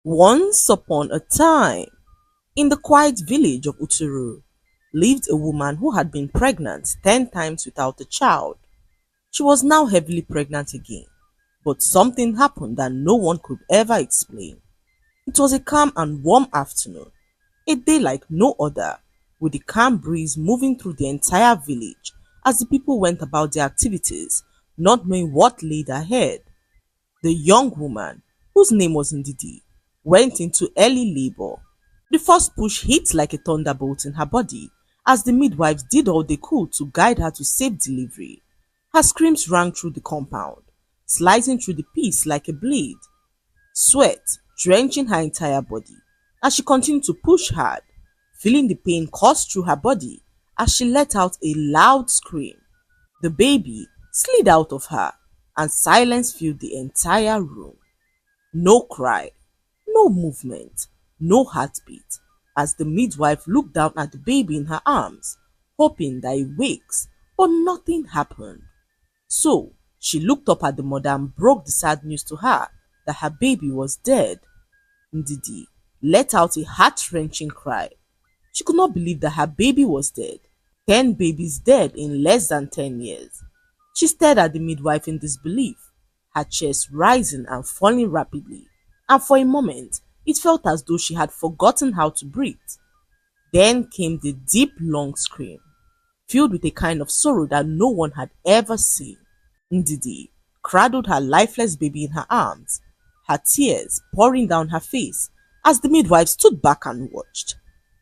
Once upon a time, in the quiet village of Uturu, lived a woman who had been pregnant 10 times without a child. She was now heavily pregnant again, but something happened that no one could ever explain. It was a calm and warm afternoon, a day like no other, with the calm breeze moving through the entire village as the people went about their activities, not knowing what laid ahead. The young woman, whose name was Ndidi, went into early labor. The first push hit like a thunderbolt in her body as the midwives did all they could to guide her to safe delivery. Her screams rang through the compound, slicing through the peace like a blade, sweat drenching her entire body as she continued to push hard, feeling the pain coursed through her body as she let out a loud scream. The baby slid out of her, and silence filled the entire room. No cry, no movement, no heartbeat, as the midwife looked down at the baby in her arms, hoping that it wakes, but nothing happened. So she looked up at the mother and broke the sad news to her that her baby was dead. Ndidi let out a heart-wrenching cry. She could not believe that her baby was dead. 10 babies dead in less than 10 years. She stared at the midwife in disbelief, her chest rising and falling rapidly, and for a moment it felt as though she had forgotten how to breathe. Then came the deep, long scream, filled with a kind of sorrow that no one had ever seen. Ndidi cradled her lifeless baby in her arms, her tears pouring down her face as the midwife stood back and watched.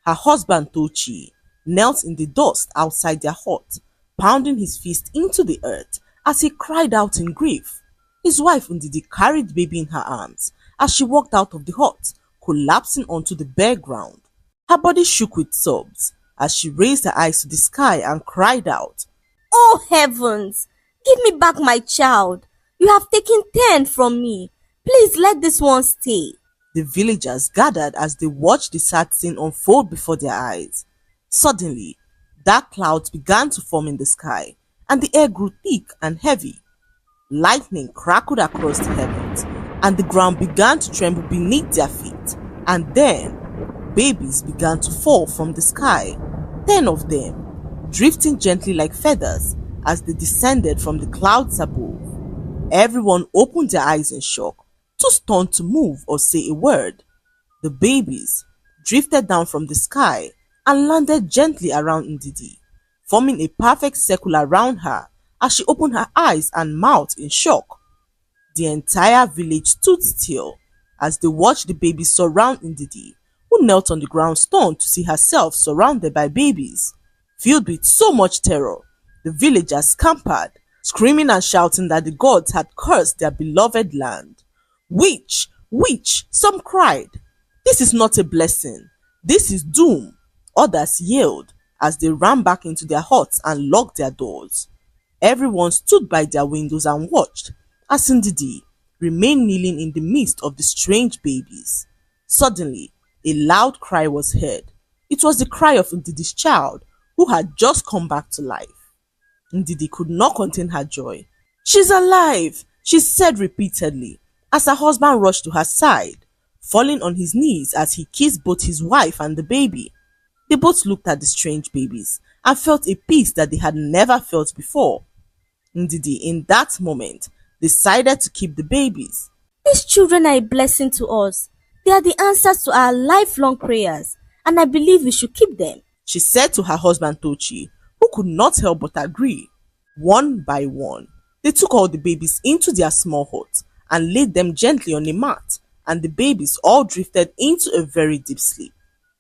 Her husband Tochi knelt in the dust outside their hut, pounding his fist into the earth as he cried out in grief. His wife Ndidi carried the baby in her arms as she walked out of the hut, collapsing onto the bare ground. Her body shook with sobs as she raised her eyes to the sky and cried out, Oh heavens! Give me back my child! You have taken 10 from me. Please let this one stay. The villagers gathered as they watched the sad scene unfold before their eyes. Suddenly, dark clouds began to form in the sky, and the air grew thick and heavy. Lightning crackled across the heavens, and the ground began to tremble beneath their feet. And then, babies began to fall from the sky, 10 of them, drifting gently like feathers as they descended from the clouds above. Everyone opened their eyes in shock, too stunned to move or say a word. The babies drifted down from the sky and landed gently around Ndidi, forming a perfect circle around her as she opened her eyes and mouth in shock. The entire village stood still as they watched the babies surround Ndidi, who knelt on the ground stunned to see herself surrounded by babies. Filled with so much terror, the villagers scampered, screaming and shouting that the gods had cursed their beloved land. Witch! Witch! Some cried. This is not a blessing. This is doom. Others yelled as they ran back into their huts and locked their doors. Everyone stood by their windows and watched as Ndidi remained kneeling in the midst of the strange babies. Suddenly, a loud cry was heard. It was the cry of Ndidi's child, who had just come back to life. Ndidi could not contain her joy. She's alive, she said repeatedly, as her husband rushed to her side, falling on his knees as he kissed both his wife and the baby. They both looked at the strange babies and felt a peace that they had never felt before. Ndidi, in that moment, decided to keep the babies. These children are a blessing to us. They are the answers to our lifelong prayers, and I believe we should keep them. She said to her husband Tochi, who could not help but agree. One by one, they took all the babies into their small hut and laid them gently on a mat, and the babies all drifted into a very deep sleep.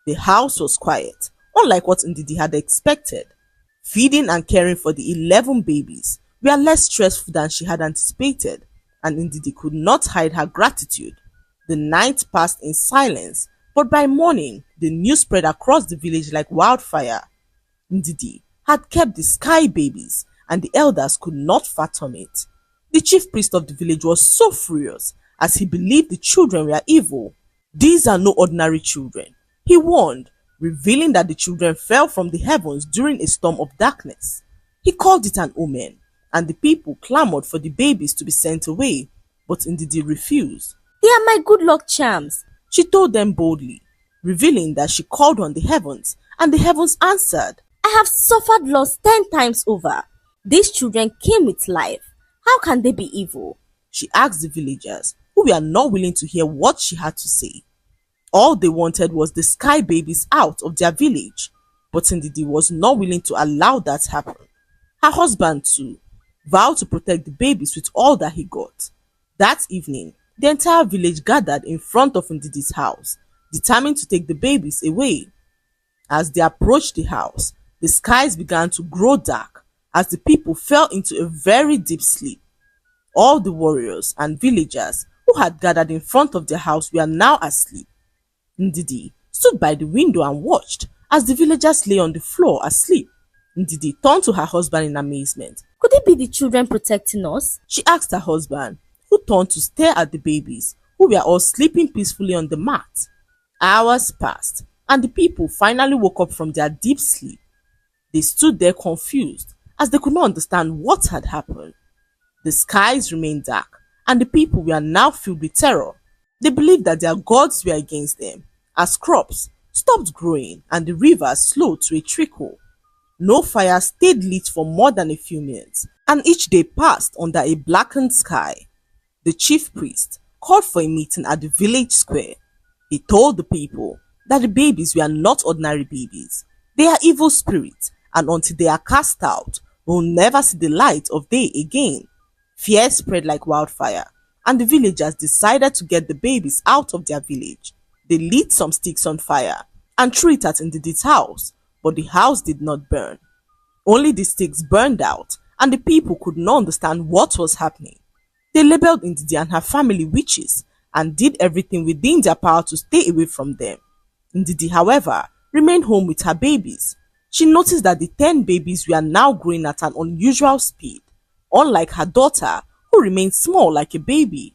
The house was quiet, unlike what Ndidi had expected. Feeding and caring for the 11 babies were less stressful than she had anticipated, and Ndidi could not hide her gratitude. The night passed in silence, but by morning, the news spread across the village like wildfire. Ndidi had kept the sky babies, and the elders could not fathom it. The chief priest of the village was so furious as he believed the children were evil. These are no ordinary children, he warned, revealing that the children fell from the heavens during a storm of darkness. He called it an omen, and the people clamored for the babies to be sent away, but Ndidi refused. They are my good luck charms. She told them boldly, revealing that she called on the heavens and the heavens answered. I have suffered loss 10 times over. These children came with life. How can they be evil? She asked the villagers, who were not willing to hear what she had to say. All they wanted was the sky babies out of their village, but Ndidi was not willing to allow that happen. Her husband too vowed to protect the babies with all that he got. That evening, the entire village gathered in front of Ndidi's house, determined to take the babies away. As they approached the house, the skies began to grow dark as the people fell into a very deep sleep. All the warriors and villagers who had gathered in front of their house were now asleep. Ndidi stood by the window and watched as the villagers lay on the floor asleep. Ndidi turned to her husband in amazement. Could it be the children protecting us? She asked her husband, who turned to stare at the babies, who were all sleeping peacefully on the mat. Hours passed, and the people finally woke up from their deep sleep. They stood there confused as they could not understand what had happened. The skies remained dark, and the people were now filled with terror. They believed that their gods were against them, as crops stopped growing and the rivers slowed to a trickle. No fire stayed lit for more than a few minutes, and each day passed under a blackened sky. The chief priest called for a meeting at the village square. He told the people that the babies were not ordinary babies. They are evil spirits, and until they are cast out, will never see the light of day again. Fear spread like wildfire, and the villagers decided to get the babies out of their village. They lit some sticks on fire and threw it at Ndidi's house, but the house did not burn. Only the sticks burned out, and the people could not understand what was happening. They labeled Ndidi and her family witches and did everything within their power to stay away from them. Ndidi, however, remained home with her babies. She noticed that the 10 babies were now growing at an unusual speed, unlike her daughter, who remained small like a baby.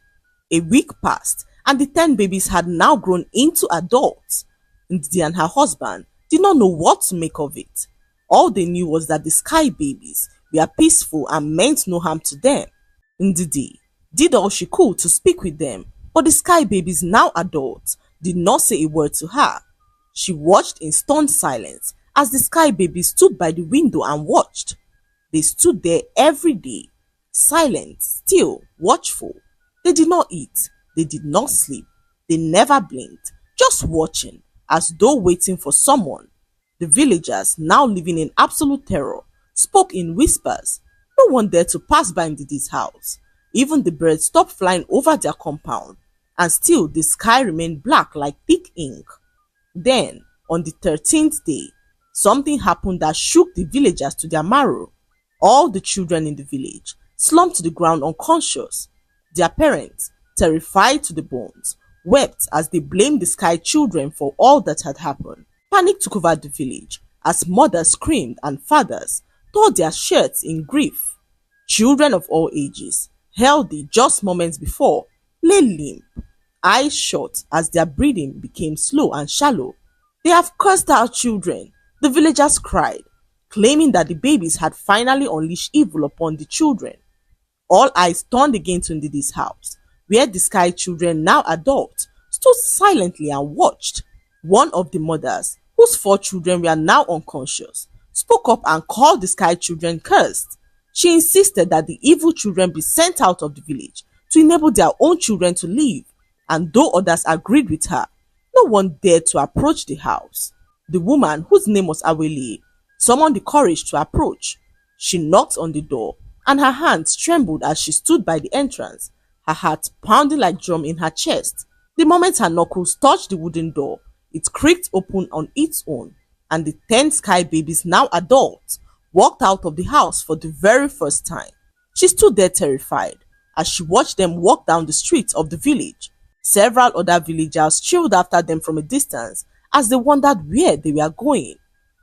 A week passed, and the 10 babies had now grown into adults. Ndidi and her husband did not know what to make of it. All they knew was that the sky babies were peaceful and meant no harm to them. Ndidi did all she could to speak with them, but the sky babies, now adults, did not say a word to her. She watched in stunned silence as the sky babies stood by the window and watched. They stood there every day, silent, still, watchful. They did not eat, they did not sleep, they never blinked, just watching, as though waiting for someone. The villagers, now living in absolute terror, spoke in whispers. No one dared to pass by Ndidi's house. Even the birds stopped flying over their compound, and still the sky remained black like thick ink. Then, on the 13th day, something happened that shook the villagers to their marrow. All the children in the village slumped to the ground unconscious. Their parents, terrified to the bones, wept as they blamed the sky children for all that had happened. Panic took over the village as mothers screamed and fathers tore their shirts in grief. Children of all ages, healthy just moments before, lay limp, eyes shut as their breathing became slow and shallow. They have cursed our children, the villagers cried, claiming that the babies had finally unleashed evil upon the children. All eyes turned again to Ndidi's house, where the sky children, now adults, stood silently and watched. One of the mothers, whose 4 children were now unconscious, spoke up and called the sky children cursed. She insisted that the evil children be sent out of the village to enable their own children to live, and though others agreed with her, no one dared to approach the house. The woman, whose name was Awele, summoned the courage to approach. She knocked on the door, and her hands trembled as she stood by the entrance, her heart pounding like drum in her chest. The moment her knuckles touched the wooden door, it creaked open on its own, and the 10 sky babies, now adults, walked out of the house for the very first time. She stood there terrified as she watched them walk down the streets of the village. Several other villagers trailed after them from a distance as they wondered where they were going.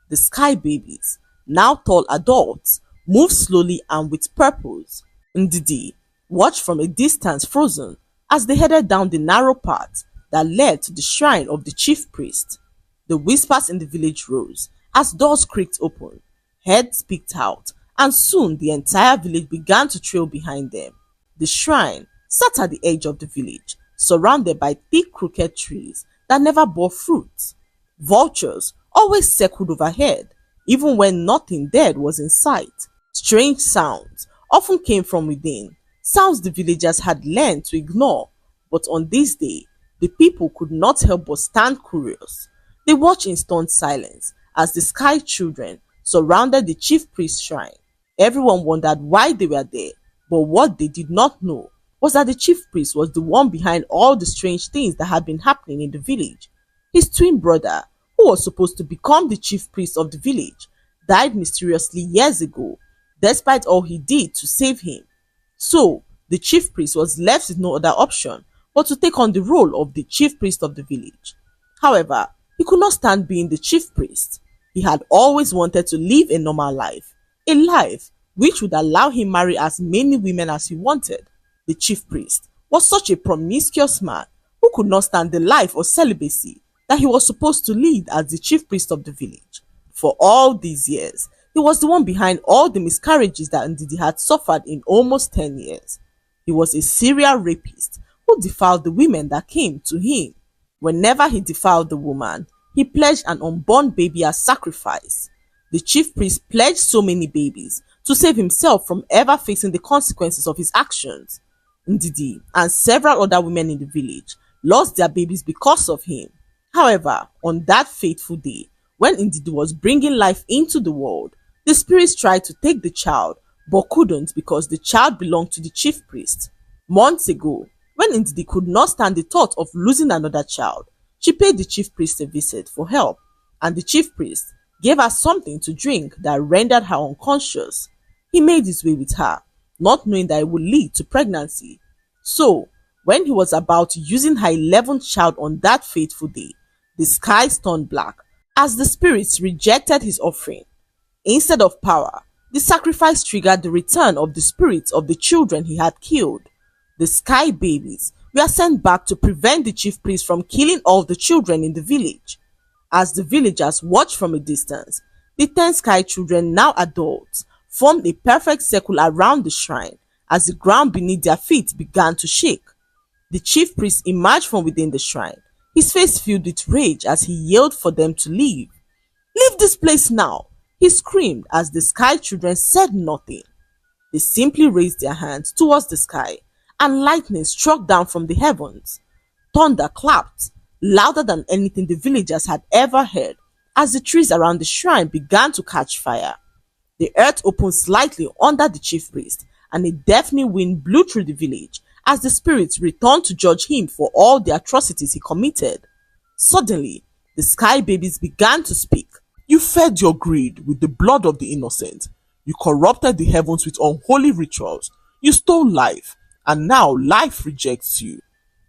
The sky babies, now tall adults, moved slowly and with purpose. Ndidi watched from a distance, frozen, as they headed down the narrow path that led to the shrine of the chief priest. The whispers in the village rose as doors creaked open, heads peeked out, and soon the entire village began to trail behind them. The shrine sat at the edge of the village, surrounded by thick crooked trees that never bore fruit. Vultures always circled overhead, even when nothing dead was in sight. Strange sounds often came from within, sounds the villagers had learned to ignore. But on this day, the people could not help but stand curious. They watched in stunned silence as the sky children surrounded the chief priest's shrine. Everyone wondered why they were there, but what they did not know was that the chief priest was the one behind all the strange things that had been happening in the village. His twin brother, who was supposed to become the chief priest of the village, died mysteriously years ago, despite all he did to save him. So, the chief priest was left with no other option but to take on the role of the chief priest of the village. However, he could not stand being the chief priest. He had always wanted to live a normal life, a life which would allow him marry as many women as he wanted. The chief priest was such a promiscuous man who could not stand the life of celibacy that he was supposed to lead as the chief priest of the village. For all these years, he was the one behind all the miscarriages that Ndidi had suffered in almost 10 years. He was a serial rapist who defiled the women that came to him. Whenever he defiled the woman, he pledged an unborn baby as sacrifice. The chief priest pledged so many babies to save himself from ever facing the consequences of his actions. Ndidi and several other women in the village lost their babies because of him. However, on that fateful day, when Ndidi was bringing life into the world, the spirits tried to take the child but couldn't because the child belonged to the chief priest. Months ago, when Ndidi could not stand the thought of losing another child, she paid the chief priest a visit for help, and the chief priest gave her something to drink that rendered her unconscious. He made his way with her, not knowing that it would lead to pregnancy. So, when he was about using her 11th child on that fateful day, the skies turned black as the spirits rejected his offering. Instead of power, the sacrifice triggered the return of the spirits of the children he had killed. The sky babies were sent back to prevent the chief priest from killing all the children in the village. As the villagers watched from a distance, the 10 sky children, now adults, formed a perfect circle around the shrine as the ground beneath their feet began to shake. The chief priest emerged from within the shrine, his face filled with rage as he yelled for them to leave. "Leave this place now!" he screamed as the sky children said nothing. They simply raised their hands towards the sky, and lightning struck down from the heavens. Thunder clapped, louder than anything the villagers had ever heard, as the trees around the shrine began to catch fire. The earth opened slightly under the chief priest, and a deafening wind blew through the village as the spirits returned to judge him for all the atrocities he committed. Suddenly, the sky babies began to speak. "You fed your greed with the blood of the innocent. You corrupted the heavens with unholy rituals. You stole life, and now life rejects you."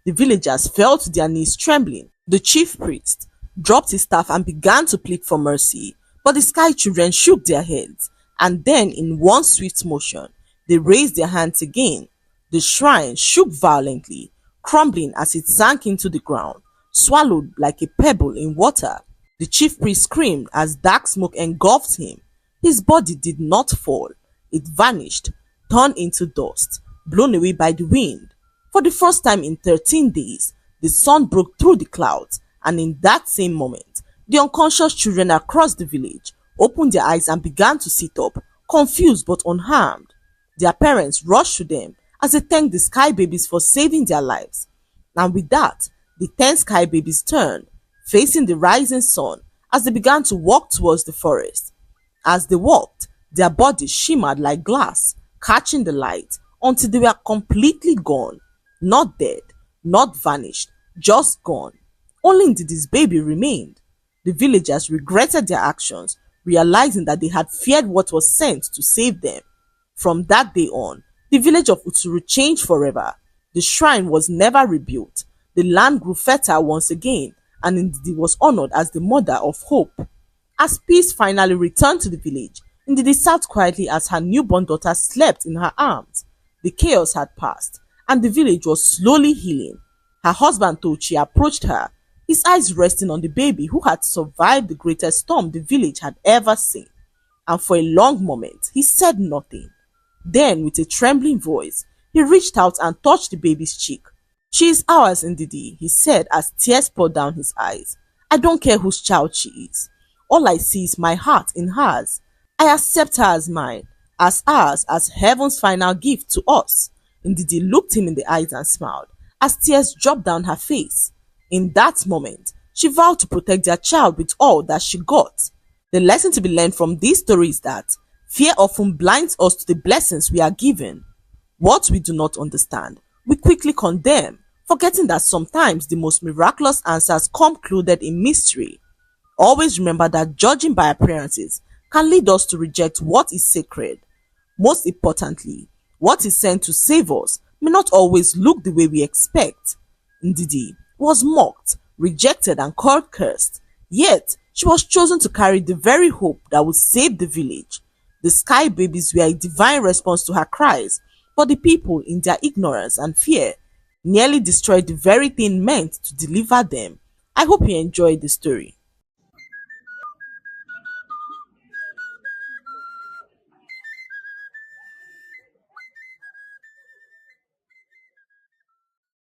The villagers fell to their knees trembling. The chief priest dropped his staff and began to plead for mercy, but the sky children shook their heads, and then in one swift motion, they raised their hands again. The shrine shook violently, crumbling as it sank into the ground, swallowed like a pebble in water. The chief priest screamed as dark smoke engulfed him. His body did not fall. It vanished, turned into dust, blown away by the wind. For the first time in 13 days, the sun broke through the clouds, and in that same moment, the unconscious children across the village opened their eyes and began to sit up, confused but unharmed. Their parents rushed to them as they thanked the sky babies for saving their lives. And with that, the 10 sky babies turned, facing the rising sun as they began to walk towards the forest. As they walked, their bodies shimmered like glass, catching the light until they were completely gone. Not dead, not vanished, just gone. Only Ndidi's baby remained. The villagers regretted their actions, realizing that they had feared what was sent to save them. From that day on, the village of Uturu changed forever. The shrine was never rebuilt. The land grew fertile once again, and Ndidi was honored as the mother of hope. As peace finally returned to the village, Ndidi sat quietly as her newborn daughter slept in her arms. The chaos had passed, and the village was slowly healing. Her husband Tochi approached her, his eyes resting on the baby who had survived the greatest storm the village had ever seen. And for a long moment, he said nothing. Then, with a trembling voice, he reached out and touched the baby's cheek. She is ours, Ndidi, he said as tears poured down his eyes. I don't care whose child she is. All I see is my heart in hers. I accept her as mine, as ours, as heaven's final gift to us. Ndidi looked him in the eyes and smiled as tears dropped down her face. In that moment, she vowed to protect their child with all that she got. The lesson to be learned from this story is that fear often blinds us to the blessings we are given. What we do not understand, we quickly condemn, forgetting that sometimes the most miraculous answers come clothed in mystery. Always remember that judging by appearances can lead us to reject what is sacred. Most importantly, what is sent to save us may not always look the way we expect. Ndidi was mocked, rejected, and called cursed, yet she was chosen to carry the very hope that would save the village. The sky babies were a divine response to her cries, but the people, in their ignorance and fear, nearly destroyed the very thing meant to deliver them. I hope you enjoyed the story.